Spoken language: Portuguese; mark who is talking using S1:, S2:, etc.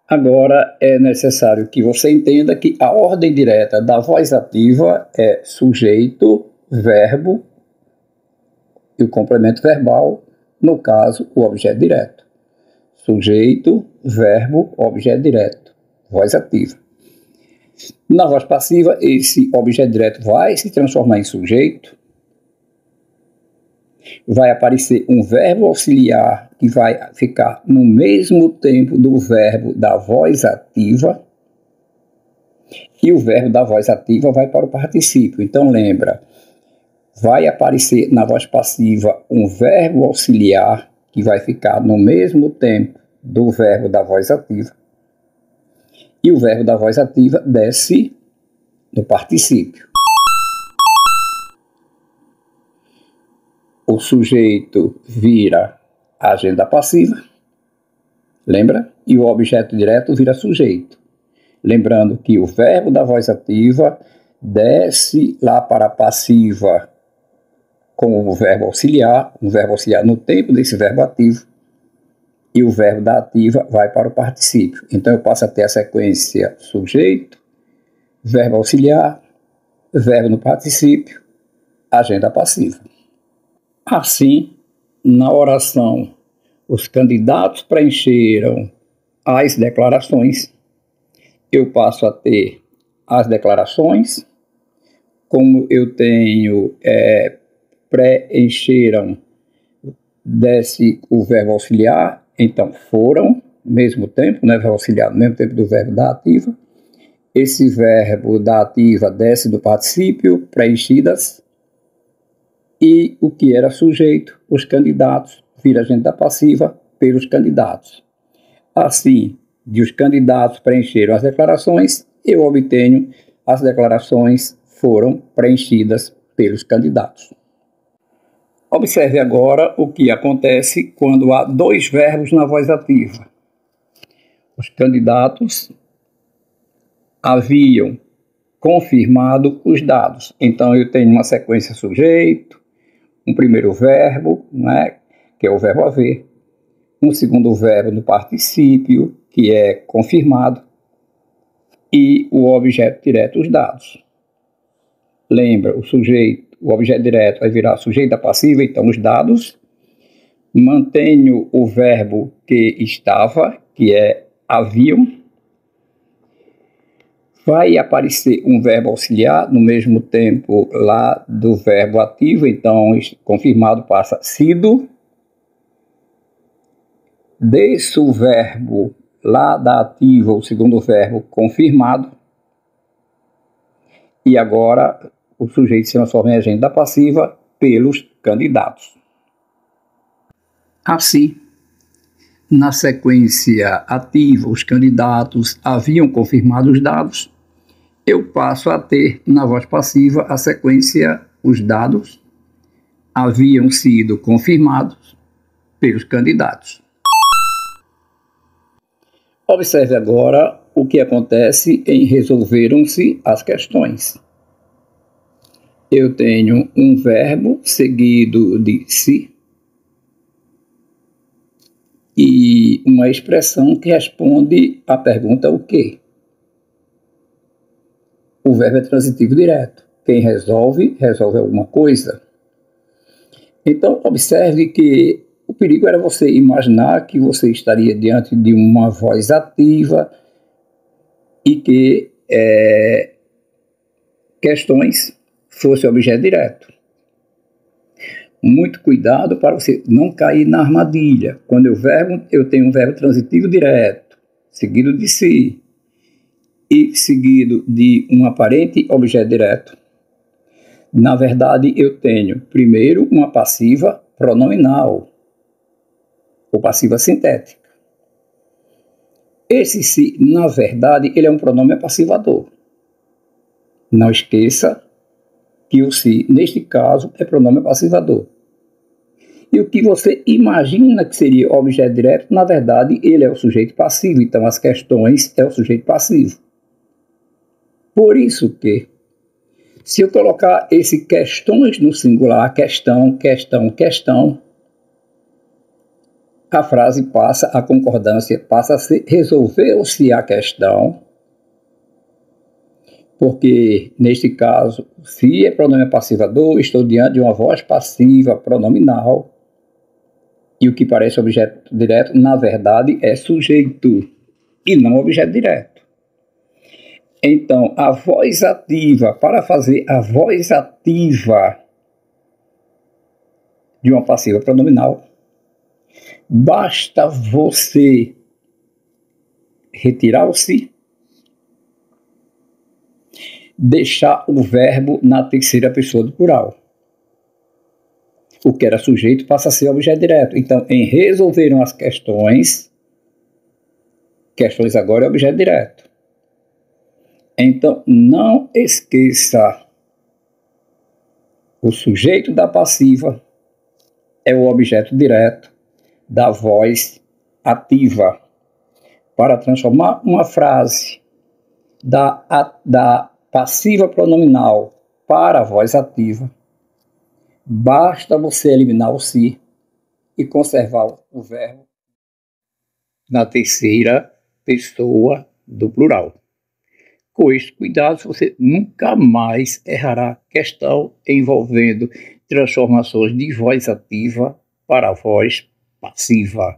S1: Agora é necessário que você entenda que a ordem direta da voz ativa é sujeito, verbo e o complemento verbal, no caso, o objeto direto. Sujeito, verbo, objeto direto, voz ativa. Na voz passiva, esse objeto direto vai se transformar em sujeito, vai aparecer um verbo auxiliar que vai ficar no mesmo tempo do verbo da voz ativa, e o verbo da voz ativa vai para o particípio. Então lembra, vai aparecer na voz passiva um verbo auxiliar que vai ficar no mesmo tempo do verbo da voz ativa, e o verbo da voz ativa desce no particípio. O sujeito vira agenda passiva, lembra? E o objeto direto vira sujeito. Lembrando que o verbo da voz ativa desce lá para a passiva com o verbo auxiliar, um verbo auxiliar no tempo desse verbo ativo, e o verbo da ativa vai para o particípio. Então eu passo a ter a sequência sujeito, verbo auxiliar, verbo no particípio, agenda passiva. Assim, na oração, os candidatos preencheram as declarações. Eu passo a ter as declarações, como eu tenho preencheram, desce o verbo auxiliar, então foram, mesmo tempo, né, verbo auxiliar, no mesmo tempo do verbo da ativa. Esse verbo da ativa desce do particípio, preenchidas, e o que era sujeito, os candidatos, vira agenda passiva pelos candidatos. Assim, de os candidatos preencheram as declarações, eu obtenho as declarações foram preenchidas pelos candidatos. Observe agora o que acontece quando há dois verbos na voz ativa. Os candidatos haviam confirmado os dados. Então, eu tenho uma sequência sujeito, um primeiro verbo, né, que é o verbo haver, um segundo verbo no particípio, que é confirmado, e o objeto direto, os dados. Lembra, o sujeito, o objeto direto vai virar sujeito da passiva, então os dados. Mantenho o verbo que estava, que é haviam. Vai aparecer um verbo auxiliar no mesmo tempo lá do verbo ativo, então confirmado passa sido. Desce o verbo lá da ativa, o segundo verbo confirmado. E agora o sujeito se transforma em agente da passiva pelos candidatos. Assim, na sequência ativa, os candidatos haviam confirmado os dados. Eu passo a ter, na voz passiva, a sequência, os dados haviam sido confirmados pelos candidatos. Observe agora o que acontece em resolveram-se as questões. Eu tenho um verbo seguido de se e uma expressão que responde à pergunta o quê? O verbo é transitivo direto. Quem resolve, resolve alguma coisa. Então, observe que o perigo era você imaginar que você estaria diante de uma voz ativa e que questões fosse objeto direto. Muito cuidado para você não cair na armadilha. Quando eu tenho um verbo transitivo direto, seguido de si, e seguido de um aparente objeto direto. Na verdade, eu tenho primeiro uma passiva pronominal, ou passiva sintética. Esse se, na verdade, ele é um pronome passivador. Não esqueça que o se, neste caso, é pronome passivador. E o que você imagina que seria objeto direto, na verdade, ele é o sujeito passivo. Então, as questões é o sujeito passivo. Por isso que, se eu colocar esse questões no singular, questão, questão, questão, a frase passa, a concordância passa a ser, resolveu-se a questão, porque, neste caso, se é pronome passivador, estou diante de uma voz passiva pronominal, e o que parece objeto direto, na verdade, é sujeito, e não objeto direto. Então, a voz ativa, para fazer a voz ativa de uma passiva pronominal, basta você retirar o se, deixar o verbo na terceira pessoa do plural. O que era sujeito passa a ser objeto direto. Então, em resolveram as questões agora é objeto direto. Então, não esqueça, o sujeito da passiva é o objeto direto da voz ativa. Para transformar uma frase da passiva pronominal para a voz ativa, basta você eliminar o se e conservar o verbo na terceira pessoa do plural. Com este cuidado, você nunca mais errará questão envolvendo transformações de voz ativa para a voz passiva.